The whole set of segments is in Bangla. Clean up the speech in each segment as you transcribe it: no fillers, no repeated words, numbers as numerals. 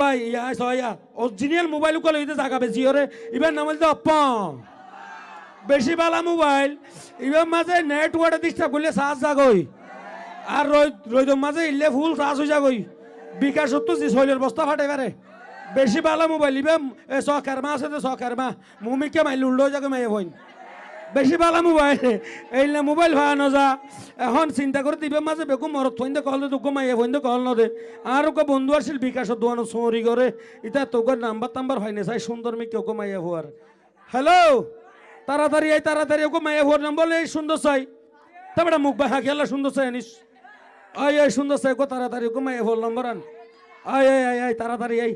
ভাই ইয়া সয়া অরিজিনাল মোবাইল কল হইতে জায়গা বেশি ওরে ইবার নাম হইতে অপ্পা বেশি বালা মোবাইল ইবার মাঝে নেটওয়ার্ক ডিস্টার্ব করলে চার্জ জাগই আর রইদম মাঝে ইলে ফুল চার্জ হয়ে যাগই বিকাশ তো জি শৈলের বস্তা ফাটে পারে বেশি বালা মোবাইল ইবার সকার মা আছে তো সকার মা মুমিকে মাইল উল্টো জাগে মাই হইন বেশি বালা মোবাইল এইলে মোবাইল ভাড়ানো যা এখন চিন্তা করে দিবে মাঝে বেকু মরত ফইন দে কল দুঃখ মাইয়ে ফইন দে কল নদে আর ওকে বন্ধু আসছিল বিকাশের দোয়ানো চৌরি করে ইতা তোকে নাম্বার টাম্বার হয়নি চাই সুন্দর মিকে ওকে মাইয়ে হওয়ার হ্যালো তাড়াতাড়ি ওকে মাইয়ে হওয়ার নাম বলে এই সুন্দর চাই তারপরে মুখ বাহা খেলা সুন্দর চাই আনিস আয় আয় সুন্দর চাই ওকে তাড়াতাড়ি ওকে মাইয়ে হওয়ার নাম্বার আন আয় আয় আয় আয় তাড়াতাড়ি আয়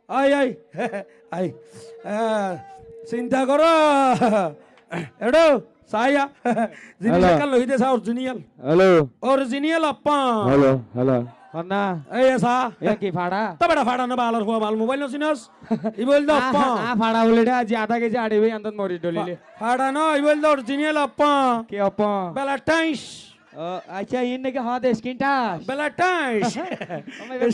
আয় আয় আয় চিন্তা করো এডো সায়া জিনিস কাল লইতে সা অরিজিনাল হ্যালো অরিজিনাল আপা হ্যালো হ্যালো না এই সা এ কি ফাড়া তবেটা ফাড়া না বালার হো বাল মোবাইল নছিনস ই বল দা আপা ফাড়া বলেটা আজি আধা কেজি আড়িবে আন্দন মরি ডলিলে ফাড়া না ই বল দা অরিজিনাল আপা কি আপা বেলা টাইস আচ্ছা ইন নাকি হাতে স্ক্রিন টাচ বেলা টাইস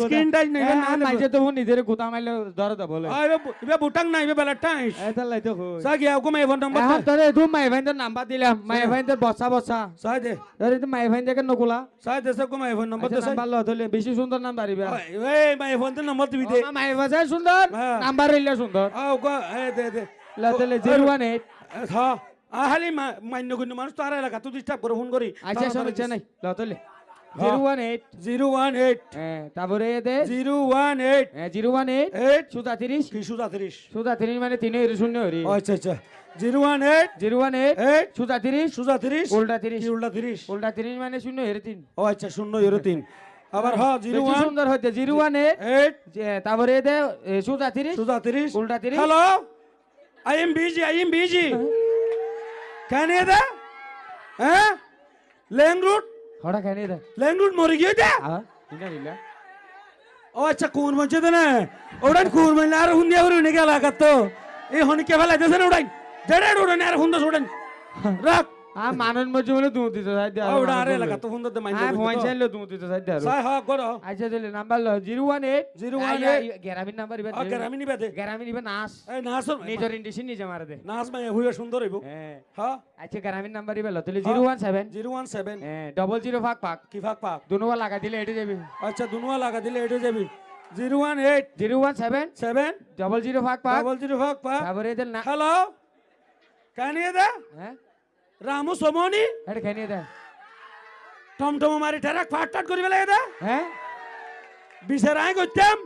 স্ক্রিন টাইস নাই না মাইজে তো নিজের গুতা মাইলে ধরে দা বলে আই বে বুটাং নাই বে বেলা টাইস এটা লাইতো কই সা গিয়া ওকে মাই ফোন নাম্বার এখন তোরে তুই মাই ভাইদের নাম্বার দিলাম মাই ভাইদের বসা সাই দে তোরে তুই মাই ভাইদের নকুলা সাই দে সে ওকে মাই ফোন নাম্বার দে নাম্বার লো ধরলে বেশি সুন্দর নাম্বার দিবে এই মাই ফোন তে নাম্বার দিবি দে মাই ভাষা সুন্দর নাম্বার হইলে সুন্দর আ ওকে এ দে দে লা তাহলে 018 হ্যাঁ আহালি মান্য গুণ মানুষ তো আর এলাকা তুই ডিস্টার্ব করে ফোন করি আচ্ছা সমস্যা নাই লা তাহলে 018 হ্যাঁ তারপরে দে 018 হ্যাঁ 018 8 সুতাতিরিশ কি সুদাতিরিশ সুতাতিরিশ মানে 3 এর শূন্য হরি আচ্ছা আচ্ছা 018 018 8 সুতাতিরিশ সুদাতিরিশ উল্টা 30 কি উল্টা 30 উল্টা 30 মানে শূন্য এর 3 ও আচ্ছা 003 আবার হ্যাঁ বেশি 01 সুন্দর হইতে 018 8 তারপরে দে সুতাতিরিশ সুদাতিরিশ উল্টা 30 হ্যালো আই এম বিজি কেন এটা হ্যাঁ লেং রুট হড়া খাই দে লেং রুট মরে গিয়ে দে ইনা নিলা ও আচ্ছা কোন মঞ্চে দে না ওড়ান কোন মানে আর হুন্দিয়া হরি নে গেলা কাত এই হনি কে ফেলা দেছে না ওড়াই জেড়ে ওড়ান আর হুন্দা ওড়ান রাখ মানুষ মধ্যে বলে দুধ দিতে চাই দে ওড়া আরে লাগা তো হুন্দা দে মাইন্ড ফোন চাইলে দুধ দিতে চাই দে সাই হ্যাঁ করো আচ্ছা দিলে নাম্বার লো 018 গ্রামীণ নাম্বার ইবে আমি নিবে দে গ্রামীণ ইবে নাস এই নাসর নিজের ইন্ডিশন নিজে মার দে নাস মাই হুইয়া সুন্দর হইব হ্যাঁ হ্যাঁ আচ্ছা গ্রামীণ নাম্বার ইবে লো তাহলে 017 017 হ্যাঁ 00 ফাক পাক কি ফাক পাক দুনোয়া লাগা দিলে এটে যাবি আচ্ছা দুনুয়া লাগা দিলে এটে যাবি 018 017 7 00 ফাক পাক 00 ফাক পাক তারপরে এদের না হ্যালো কানিয়ে দে হ্যাঁ রামু সমনি এটা খাই নিয়ে দে টমটম মারি ঠেরাক ফাট টাট করি বেলা দে হ্যাঁ বিচার আই করতাম